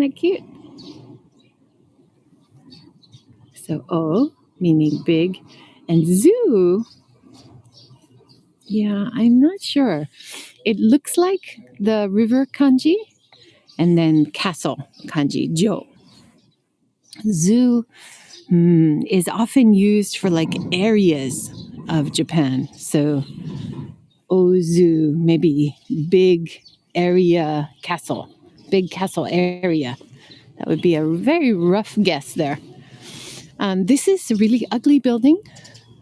that cute? So O, meaning big, and Zu, yeah, I'm not sure. It looks like the river kanji, and then castle kanji, Jo. Zu is often used for like areas of Japan. So Ozu, maybe big area castle, big castle area. That would be a very rough guess there. This is a really ugly building.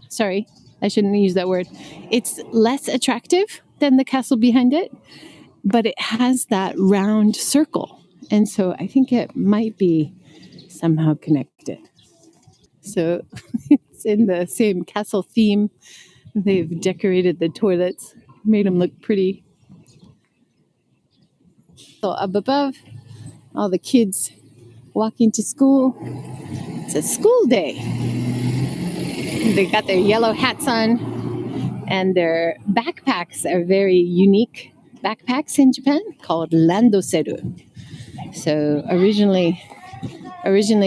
Sorry, I shouldn't use that word. It's less attractive than the castle behind it, but it has that round circle. And so I think it might be somehow connected. So it's in the same castle theme. They've decorated the toilets, made them look pretty. So up above, all the kids walking to school. It's a school day. They got their yellow hats on, and their backpacks are very unique backpacks in Japan called landoseru. So originally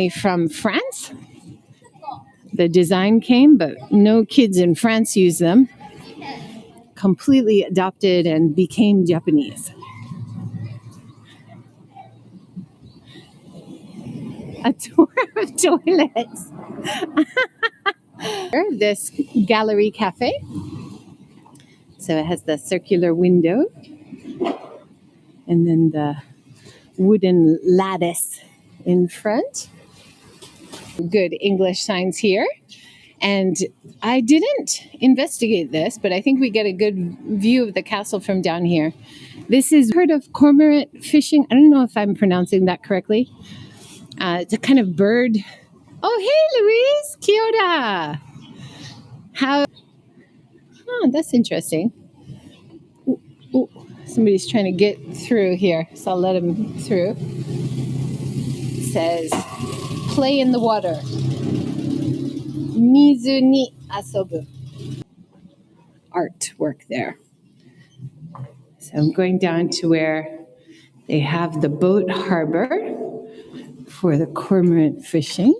from France, the design came, but no kids in France use them. Completely adopted and became Japanese. A tour of toilets. This gallery cafe. So it has the circular window and then the wooden lattice in front. Good English signs here. And I didn't investigate this, but I think we get a good view of the castle from down here. This is heard of cormorant fishing. I don't know if I'm pronouncing that correctly. It's a kind of bird. Oh, hey, Louise. Kia ora. How? Oh, that's interesting. Ooh, somebody's trying to get through here, so I'll let him through. It says, play in the water. Mizu ni asobu. Artwork there. So I'm going down to where they have the boat harbor for the cormorant fishing.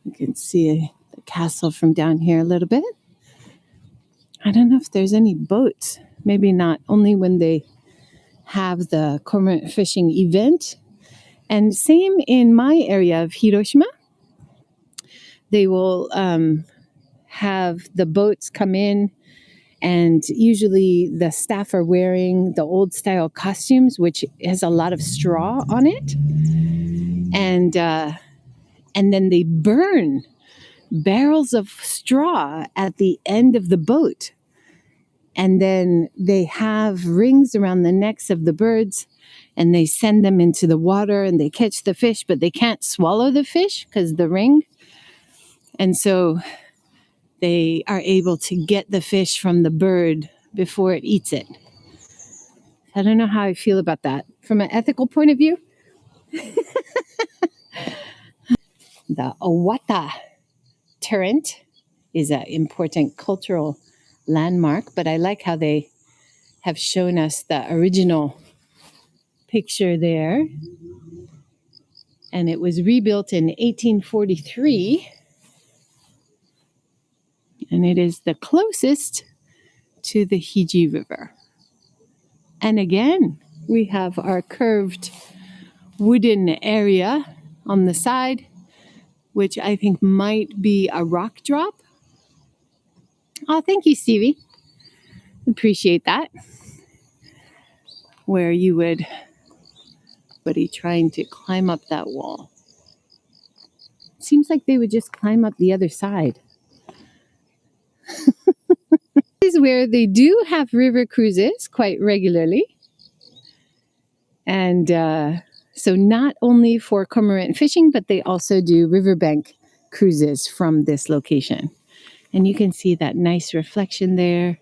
You can see the castle from down here a little bit. I don't know if there's any boats. Maybe not, only when they have the cormorant fishing event. And same in my area of Hiroshima. They will have the boats come in, and usually the staff are wearing the old style costumes, which has a lot of straw on it. And then they burn barrels of straw at the end of the boat. And then they have rings around the necks of the birds, and they send them into the water and they catch the fish, but they can't swallow the fish because the ring. And so they are able to get the fish from the bird before it eats it. I don't know how I feel about that. From an ethical point of view, the Owata turret is an important cultural landmark, but I like how they have shown us the original picture there. And it was rebuilt in 1843. And it is the closest to the Hiji River. And again, we have our curved wooden area on the side, which I think might be a rock drop. Oh, thank you, Stevie. Appreciate that. Where you would, buddy, trying to climb up that wall. Seems like they would just climb up the other side. This is where they do have river cruises quite regularly. And so not only for cormorant fishing, but they also do riverbank cruises from this location. And you can see that nice reflection there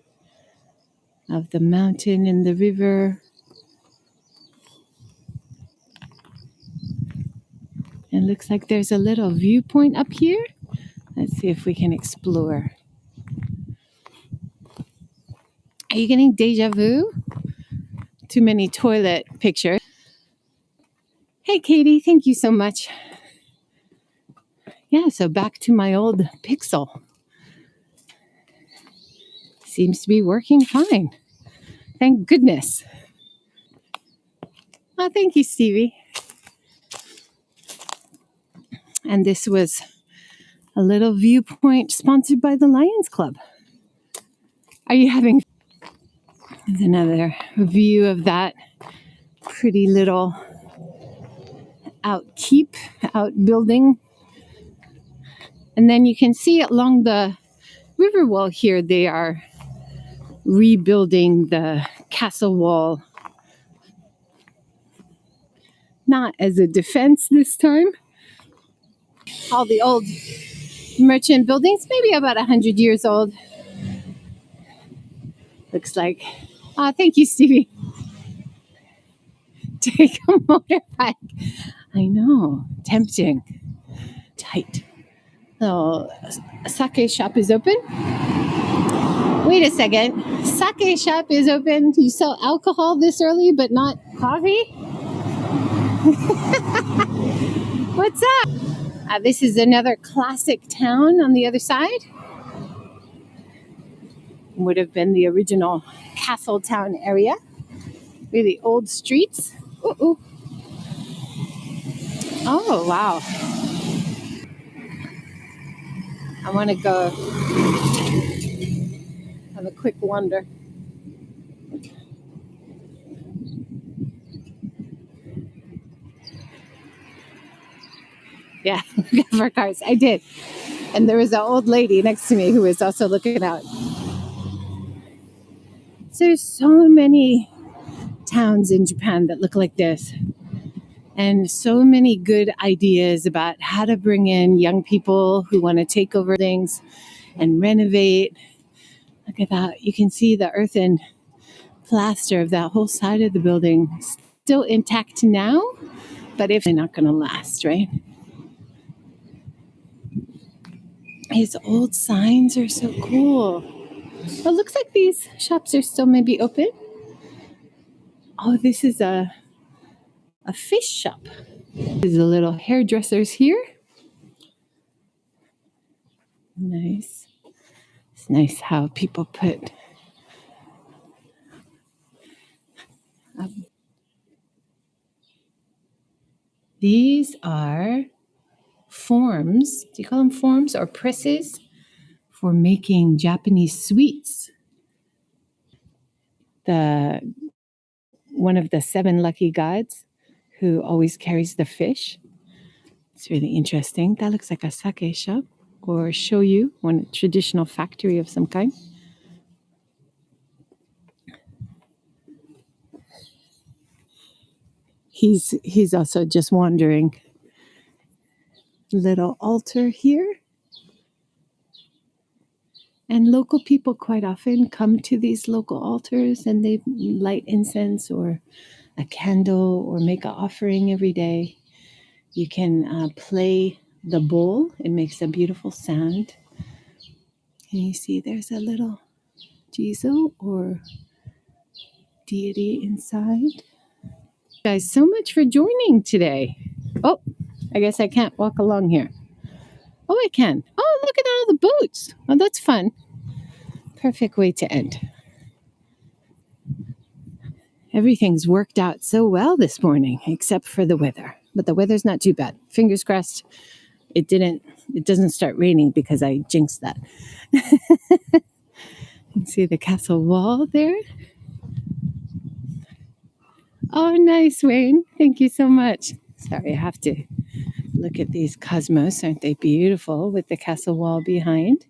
of the mountain and the river. It looks like there's a little viewpoint up here. Let's see if we can explore. Are you getting deja vu? Too many toilet pictures. Hey, Katie, thank you so much. Yeah, so back to my old Pixel. Seems to be working fine. Thank goodness. Oh, thank you, Stevie. And this was a little viewpoint sponsored by the Lions Club. Are you having another view of that pretty little outbuilding? And then you can see along the river wall here, they are rebuilding the castle wall. Not as a defense this time. All the old merchant buildings, maybe about 100 years old. Looks like. Thank you, Stevie. Take a motorbike. I know, tempting. Tight. Oh, sake shop is open. Wait a second. Sake shop is open. You sell alcohol this early, but not coffee? What's up? This is another classic town on the other side. Would have been the original castle town area. Really old streets. Ooh. Oh, wow. I want to go have a quick wander. Yeah, for cars. I did. And there was an old lady next to me who was also looking out. So there's so many towns in Japan that look like this. And so many good ideas about how to bring in young people who want to take over things and renovate. Look at that. You can see the earthen plaster of that whole side of the building still intact now, but if they're not going to last, right? His old signs are so cool. It looks like these shops are still maybe open. Oh, this is a fish shop. There's a little hairdressers here. Nice. It's nice how people put these are forms. Do you call them forms or presses for making Japanese sweets? One of the 7 lucky gods who always carries the fish. It's really interesting. That looks like a sake shop or shoyu, one traditional factory of some kind. He's also just wandering. Little altar here. And local people quite often come to these local altars and they light incense or a candle or make an offering every day. You can play the bowl. It makes a beautiful sound. And you see there's a little Jizo or deity inside. Guys, so much for joining today. Oh, I guess I can't walk along here. Oh, I can. Oh, look at all the boats. Oh, that's fun. Perfect way to end. Everything's worked out so well this morning, except for the weather. But the weather's not too bad. Fingers crossed it doesn't start raining because I jinxed that. You see the castle wall there? Oh, nice, Wayne. Thank you so much. Sorry, I have to look at these cosmos. Aren't they beautiful with the castle wall behind?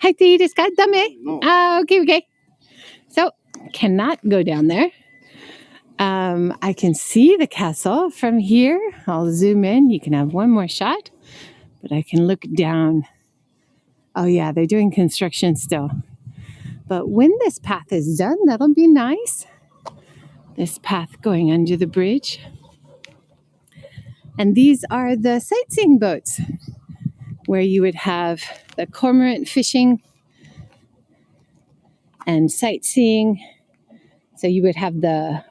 Okay. So, cannot go down there. I can see the castle from here. I'll zoom in. You can have one more shot, but I can look down. Oh yeah, they're doing construction still. But when this path is done, that'll be nice. This path going under the bridge. And these are the sightseeing boats where you would have the cormorant fishing and sightseeing. So you would have the